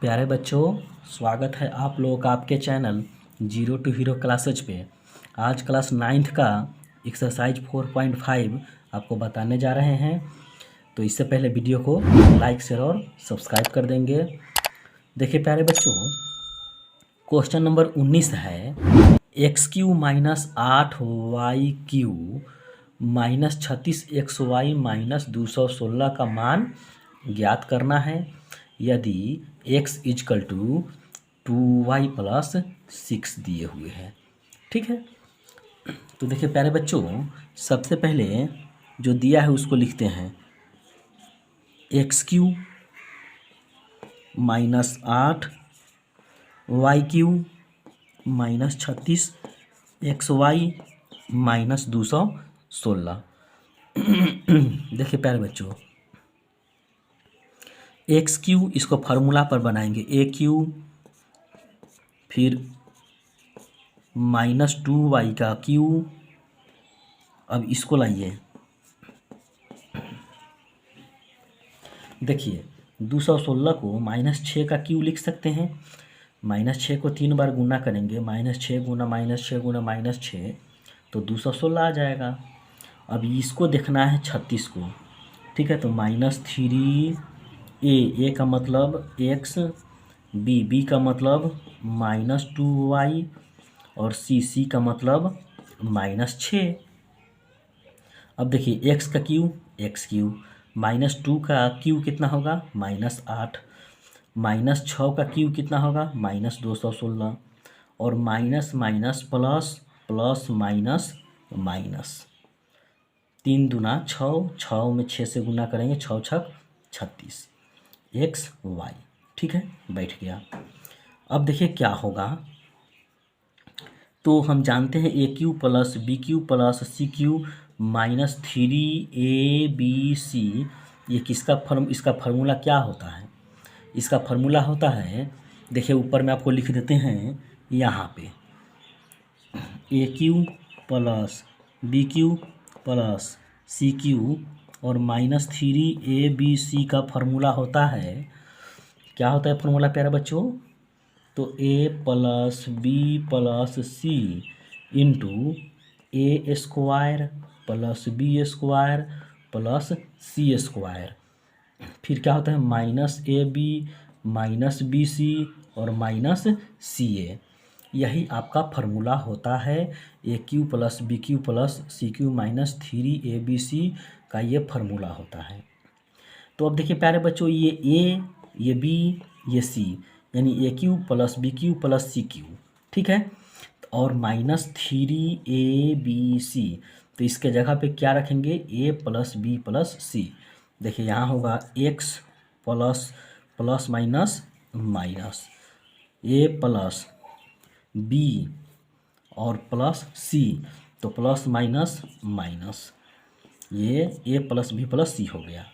प्यारे बच्चों, स्वागत है आप लोगों का आपके channel zero to hero classes पे। आज क्लास 9th का एक्सरसाइज 4.5 आपको बताने जा रहे हैं। तो इससे पहले वीडियो को लाइक शेयर और सब्सक्राइब कर देंगे। देखिए प्यारे बच्चों, क्वेश्चन नंबर 19 है x³ minus 8y³ minus 36xy minus 216 का मान ज्ञात करना है यदि x is equal to 2y plus 6 दिए हुए हैं। ठीक है, तो देखिए प्यारे बच्चों, सबसे पहले जो दिया है उसको लिखते हैं। x³ minus 8y³ minus 36xy minus 216। देखिए प्यारे बच्चों, x³ इसको फार्मूला पर बनाएंगे a³ फिर माइनस 2y का क्यू। अब इसको लाइए, देखिए 216 को माइनस 6 का क्यू लिख सकते हैं। माइनस 6 को 3 बार गुना करेंगे, माइनस 6 गुना माइनस 6 गुना माइनस 6 तो 216 आ जाएगा। अब इसको देखना है 36 को। ठीक है, तो माइनस 3 ए का मतलब x, बी का मतलब माइनस 2y और सी का मतलब माइनस 6। अब देखिए x का क्यू x³ माइनस 2 का क्यू कितना होगा माइनस 8, माइनस 6 का क्यू कितना होगा माइनस 216 और minus minus plus plus minus minus 3 दूना 6, 6 में 6 से गुना करेंगे 6 छक 36 xy। ठीक है, बैठ गया। अब देखिए क्या होगा, तो हम जानते हैं a³ plus b³ plus c³ minus 3abc। ये इसका फार्मूला क्या होता है? इसका फार्मूला होता है, देखिए ऊपर में आपको लिख देते हैं यहाँ पे a³ plus b³ plus c³ और माइनस 3abc का फार्मूला होता है। क्या होता है फार्मूला प्यारे बच्चों? तो a plus B plus C into A square plus B square plus C square. फिर क्या होता है minus A B minus B C और माइनस सी ए। यही आपका फार्मूला होता है a³ plus b³ plus c³ minus 3abc का ये फार्मूला होता है। तो अब देखिए प्यारे बच्चों, ये a, ये b, ये c, यानी a³ plus b³ plus c³। ठीक है, और माइनस 3abc, तो इसके जगह पे क्या रखेंगे a plus B plus C. देखिए यहाँ होगा x plus plus minus minus a plus B और प्लस सी, तो प्लस माइनस माइनस, ये a plus B plus C हो गया।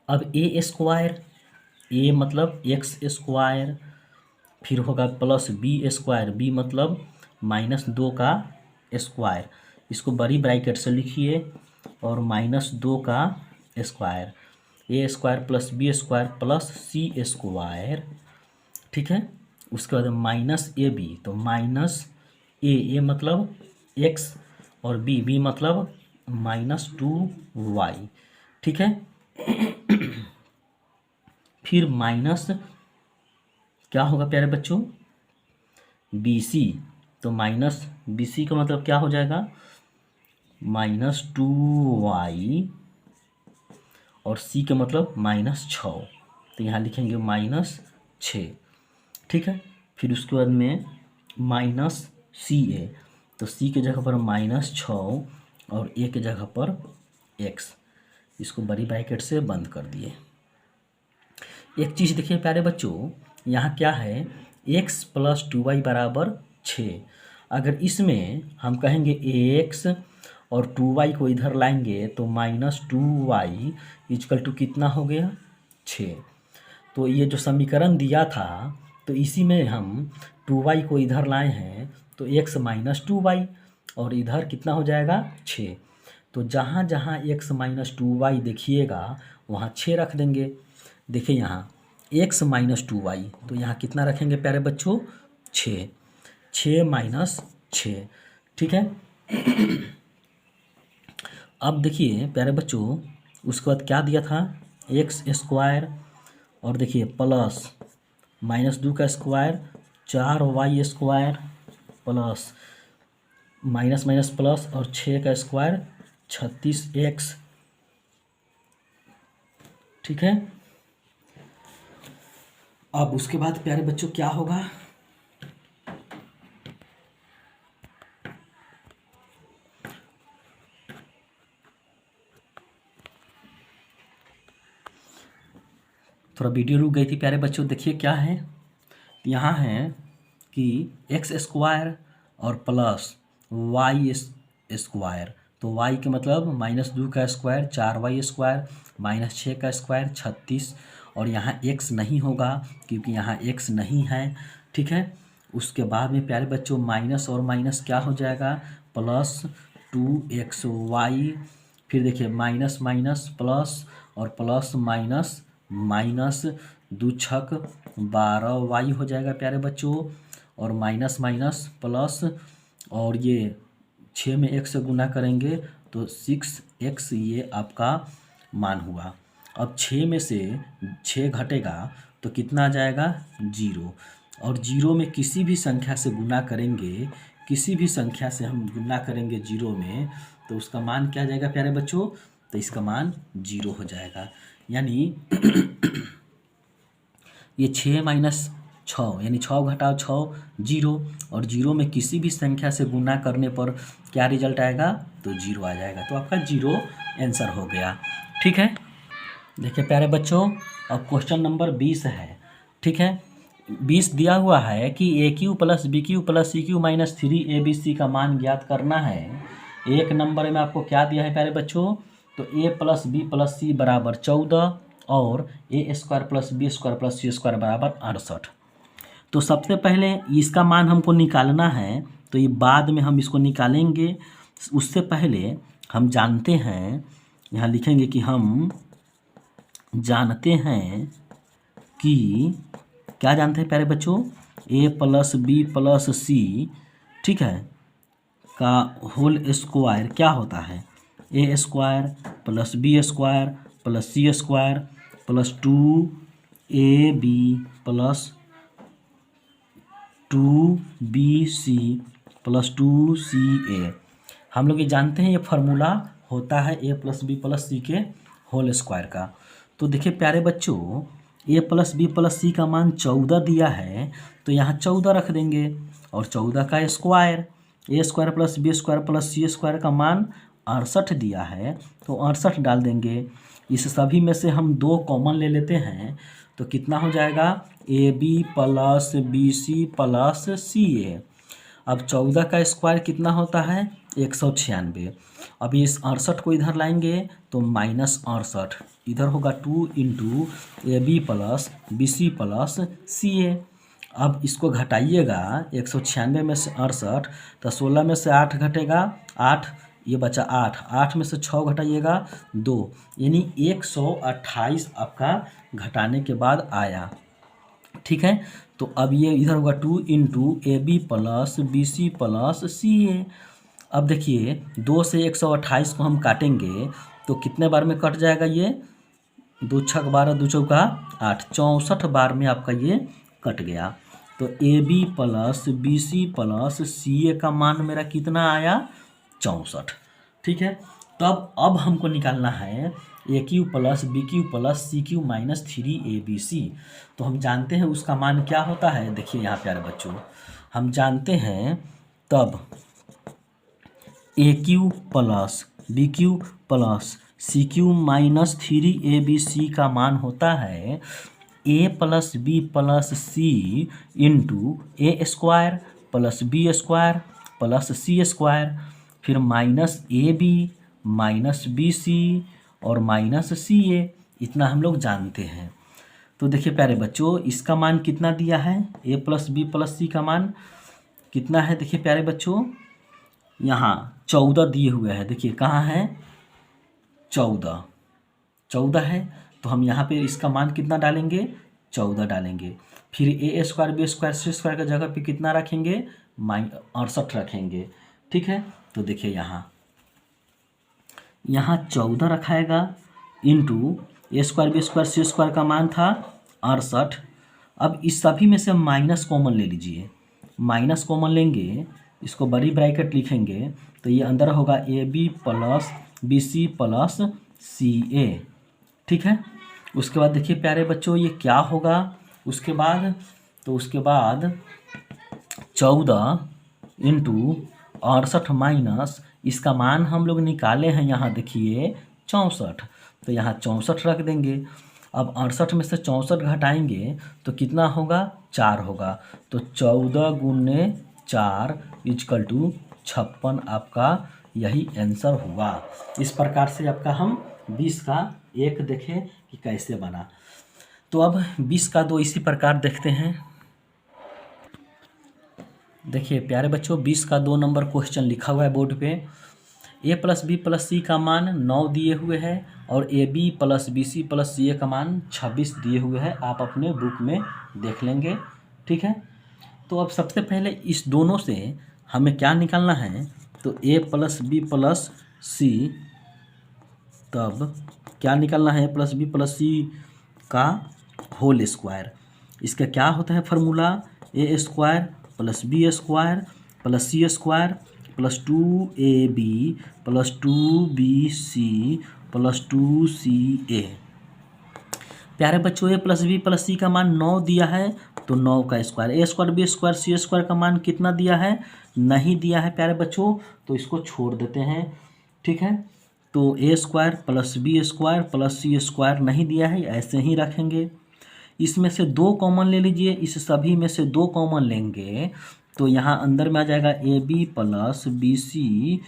अब ए स्क्वायर, ए मतलब एक्स स्क्वायर, फिर होगा प्लस बी स्क्वायर, बी मतलब माइनस 2 का स्क्वायर, इसको बड़ी ब्रैकेट से लिखिए, और माइनस 2 का square, A square plus B square plus C square. ठीक है, उसके बाद माइनस ए बी, तो माइनस ए मतलब एक्स और बी मतलब माइनस 2y। ठीक है, फिर माइनस क्या होगा प्यारे बच्चों बी सी, तो माइनस बी सी का मतलब क्या हो जाएगा माइनस 2y और सी का मतलब माइनस 6, तो यहाँ लिखेंगे माइनस 6। ठीक है, फिर उसके बाद में माइनस सी ए, तो सी के जगह पर माइनस 6 और ए के जगह पर x, इसको बड़ी ब्रैकेट से बंद कर दिए। एक चीज़ देखिए प्यारे बच्चों, यहाँ क्या है x प्लस 2y बराबर 6। अगर इसमें हम कहेंगे x और 2y को इधर लाएंगे तो माइनस 2y इजकल टू कितना हो गया 6। तो ये जो समीकरण दिया था, तो इसी में हम 2y को इधर लाए हैं तो x माइनस 2y और इधर कितना हो जाएगा 6। तो जहाँ जहाँ x माइनस 2y देखिएगा वहाँ 6 रख देंगे। देखिए यहाँ x माइनस 2y, तो यहाँ कितना रखेंगे प्यारे बच्चों? 6, 6 माइनस 6, ठीक है। अब देखिए प्यारे बच्चों, उसके बाद क्या दिया था? एक्स स्क्वायर, और देखिए प्लस माइनस 2 का square 4y square, plus minus minus plus और 6 का स्क्वायर 36x, ठीक है। अब उसके बाद प्यारे बच्चों क्या होगा? थोड़ा वीडियो रुक गई थी प्यारे बच्चों, देखिए क्या है यहाँ है कि एक्स स्क्वायर और प्लस वाई स्क्वायर, तो y के मतलब माइनस 2 का स्क्वायर 4y स्क्वायर माइनस 6 का स्क्वायर 36, और यहाँ x नहीं होगा क्योंकि यहाँ x नहीं है, ठीक है। उसके बाद में प्यारे बच्चों माइनस और माइनस क्या हो जाएगा? प्लस 2xy, फिर देखिए माइनस माइनस प्लस और प्लस माइनस माइनस 2 छक 12y हो जाएगा प्यारे बच्चों, और माइनस माइनस प्लस, और ये 6 में 1 से गुना करेंगे तो 6x ये आपका मान हुआ। अब 6 में से 6 घटेगा तो कितना आ जाएगा? 0, और 0 में किसी भी संख्या से गुना करेंगे, किसी भी संख्या से हम गुना करेंगे 0 में, तो उसका मान क्या आ जाएगा प्यारे बच्चों? तो इसका मान 0 हो जाएगा। यानी ये 6 माइनस 6 यानी 6 घटाओ 6 0, और 0 में किसी भी संख्या से गुना करने पर क्या रिजल्ट आएगा? तो 0 आ जाएगा। तो आपका 0 आंसर हो गया, ठीक है। देखिए प्यारे बच्चों, अब क्वेश्चन नंबर 20 है, ठीक है। 20 दिया हुआ है कि A cube plus B cube plus C cube minus 3ab का मान ज्ञात करना है। एक नंबर में आपको क्या दिया है प्यारे बच्चों? तो a plus B plus C बराबर 14 और A square plus B square plus C square बराबर 68। तो सबसे पहले इसका मान हमको निकालना है, तो ये बाद में हम इसको निकालेंगे। उससे पहले हम जानते हैं, यहाँ लिखेंगे कि हम जानते हैं कि क्या जानते हैं प्यारे बच्चों? a plus B plus C, ठीक है, का होल स्क्वायर क्या होता है? A square plus B square plus C square plus 2ab plus 2bc plus 2ca। हम लोग ये जानते हैं, ये फार्मूला होता है a प्लस बी प्लस सी के होल स्क्वायर का। तो देखिए प्यारे बच्चों, a plus B plus C का मान 14 दिया है, तो यहाँ 14 रख देंगे, और 14 का square A square plus B square plus C square का मान 68 दिया है, तो 68 डाल देंगे। इस सभी में से हम 2 कॉमन ले लेते हैं, तो कितना हो जाएगा? A B plus B C plus C A. अब 14 का स्क्वायर कितना होता है? 196। अब इस 68 को इधर लाएंगे तो माइनस 68, इधर होगा 2 into A B plus B C plus C A. अब इसको घटाइएगा, 196 में से 68, तो 16 में से 8 घटेगा 8, ये बचा 8, 8 में से 6 घटाइएगा 2, यानी 128 आपका घटाने के बाद आया, ठीक है। तो अब ये इधर होगा 2 into A B plus B C plus C A. अब देखिए 2 से 128 को हम काटेंगे तो कितने बार में कट जाएगा? ये 2 छक 12 2 चौका 8, 64 बार में आपका ये कट गया। तो A B plus B C plus C A का मान मेरा कितना आया? 64, ठीक है। तब अब हमको निकालना है A cube plus B cube plus C cube minus 3ab। तो हम जानते हैं उसका मान क्या होता है। देखिए यहाँ प्यारे बच्चों, हम जानते हैं तब A cube plus B cube plus C cube minus 3ab का मान होता है A plus B plus C into A square plus B square plus C square, फिर minus A B minus B C और माइनस सी ए। इतना हम लोग जानते हैं। तो देखिए प्यारे बच्चों, इसका मान कितना दिया है? A plus B plus C का मान कितना है? देखिए प्यारे बच्चों, यहाँ 14 दिए हुए हैं। देखिए कहाँ है? 14 है, तो हम यहाँ पे इसका मान कितना डालेंगे? 14 डालेंगे। फिर ए square B square C square की जगह पे कितना रखेंगे, 68 रखेंगे। ठीक है, तो देखिए यहाँ 14 रखाएगा into A square B square C square का मान था 68। अब इस सभी में से माइनस कॉमन ले लीजिए, माइनस कॉमन लेंगे, इसको बड़ी ब्रैकेट लिखेंगे तो ये अंदर होगा A B plus B C plus C A. ठीक है, उसके बाद देखिए प्यारे बच्चों ये क्या होगा, उसके बाद 14 इंटू 68 माइनस इसका मान हम लोग निकाले हैं यहाँ देखिए 64, तो यहाँ 64 रख देंगे। अब 68 में से 64 घटाएंगे तो कितना होगा, 4 होगा। तो 14 गुने 4 इजकल टू 56 आपका यही आंसर हुआ। इस प्रकार से आपका हम 20 का 1 देखें कि कैसे बना। तो अब 20 का 2 इसी प्रकार देखते हैं। देखिए प्यारे बच्चों 20 का 2 नंबर क्वेश्चन लिखा हुआ है बोर्ड पे। A plus B plus C का मान 9 दिए हुए है और A B plus B C plus C A का मान 26 दिए हुए है। आप अपने बुक में देख लेंगे। ठीक है, तो अब सबसे पहले इस दोनों से हमें क्या निकालना है, तो A plus B plus C, तब क्या निकालना है, A plus B plus C का होल स्क्वायर। इसका क्या होता है formula, A square plus B square plus C square plus 2ab plus 2bc plus 2ca। प्यारे बच्चों A plus B plus C का मान 9 दिया है तो 9 का square, A square B square C square का मान कितना दिया है, नहीं दिया है प्यारे बच्चों, तो इसको छोड़ देते हैं। ठीक है, तो A square plus B square plus C square नहीं दिया है, ऐसे ही रखेंगे। इसमें से 2 कॉमन ले लीजिए, इस सभी में से 2 कॉमन लेंगे तो यहाँ अंदर में आ जाएगा A B plus B C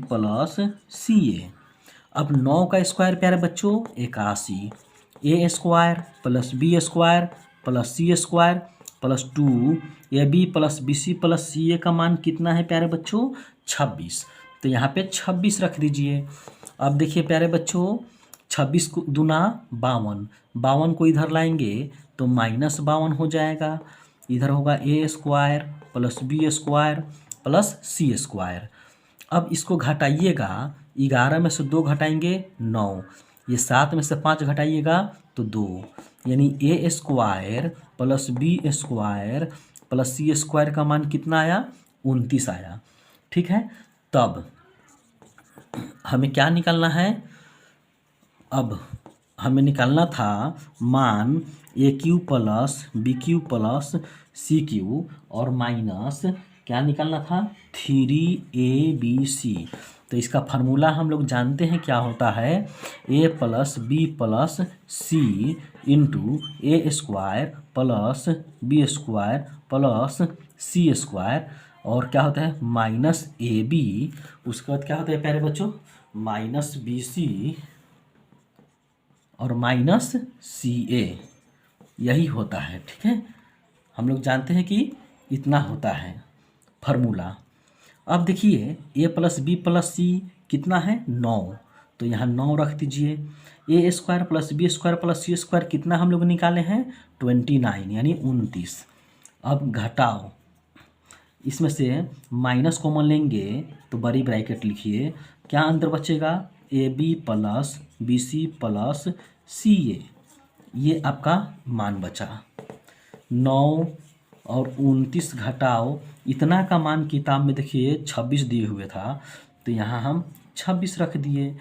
plus C A. अब 9 का स्क्वायर प्यारे बच्चों 81, A square plus B square plus C square plus 2ab plus B C plus C A का मान कितना है प्यारे बच्चों, 26। तो यहाँ पे 26 रख दीजिए। अब देखिए प्यारे बच्चों 26 दूना 52, 52 को इधर लाएंगे तो -52 हो जाएगा। इधर होगा A square plus B square plus C square. अब इसको घटाइएगा, 11 में से 2 घटाएंगे 9, ये 7 में से 5 घटाइएगा तो 2, यानी A square plus B square plus C square का मान कितना आया, 29 आया। ठीक है, तब हमें क्या निकालना है, अब हमें निकालना था मान A cube plus B cube plus C cube और माइनस क्या निकालना था 3abc। तो इसका फार्मूला हम लोग जानते हैं क्या होता है, A plus B plus C into A square plus B square plus C square और क्या होता है माइनस ए बी। उसके बाद क्या होता है प्यारे बच्चों, माइनस बी सी और माइनस सी ए, यही होता है। ठीक है, हम लोग जानते हैं कि इतना होता है फार्मूला। अब देखिए A plus B plus C कितना है 9, तो यहाँ 9 रख दीजिए। A square plus B square plus C square कितना हम लोग निकाले हैं 29 यानी 29। अब घटाओ, इसमें से माइनस कॉमन लेंगे तो बड़ी ब्रैकेट लिखिए, क्या अंदर बचेगा A B plus B C plus C A, ये आपका मान बचा। 9 और 29 घटाओ, इतना का मान किताब में देखिए 26 दिए हुए था तो यहाँ हम 26 रख दिए।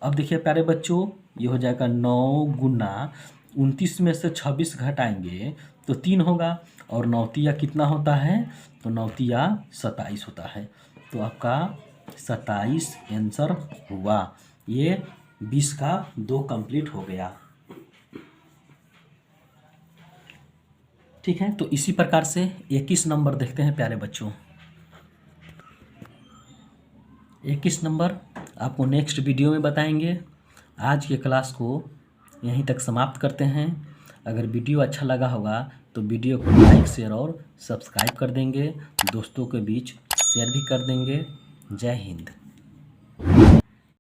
अब देखिए प्यारे बच्चों ये हो जाएगा 9 गुना 29 में से 26 घटाएंगे तो 3 होगा और 9 तिया कितना होता है, तो 9 तिया 27 होता है। तो आपका 27 आंसर हुआ। ये 20 का 2 कंप्लीट हो गया। ठीक है, तो इसी प्रकार से 21 नंबर देखते हैं प्यारे बच्चों। 21 नंबर आपको नेक्स्ट वीडियो में बताएंगे। आज के क्लास को यहीं तक समाप्त करते हैं। अगर वीडियो अच्छा लगा होगा तो वीडियो को लाइक शेयर और सब्सक्राइब कर देंगे, दोस्तों के बीच शेयर भी कर देंगे। जय हिंद।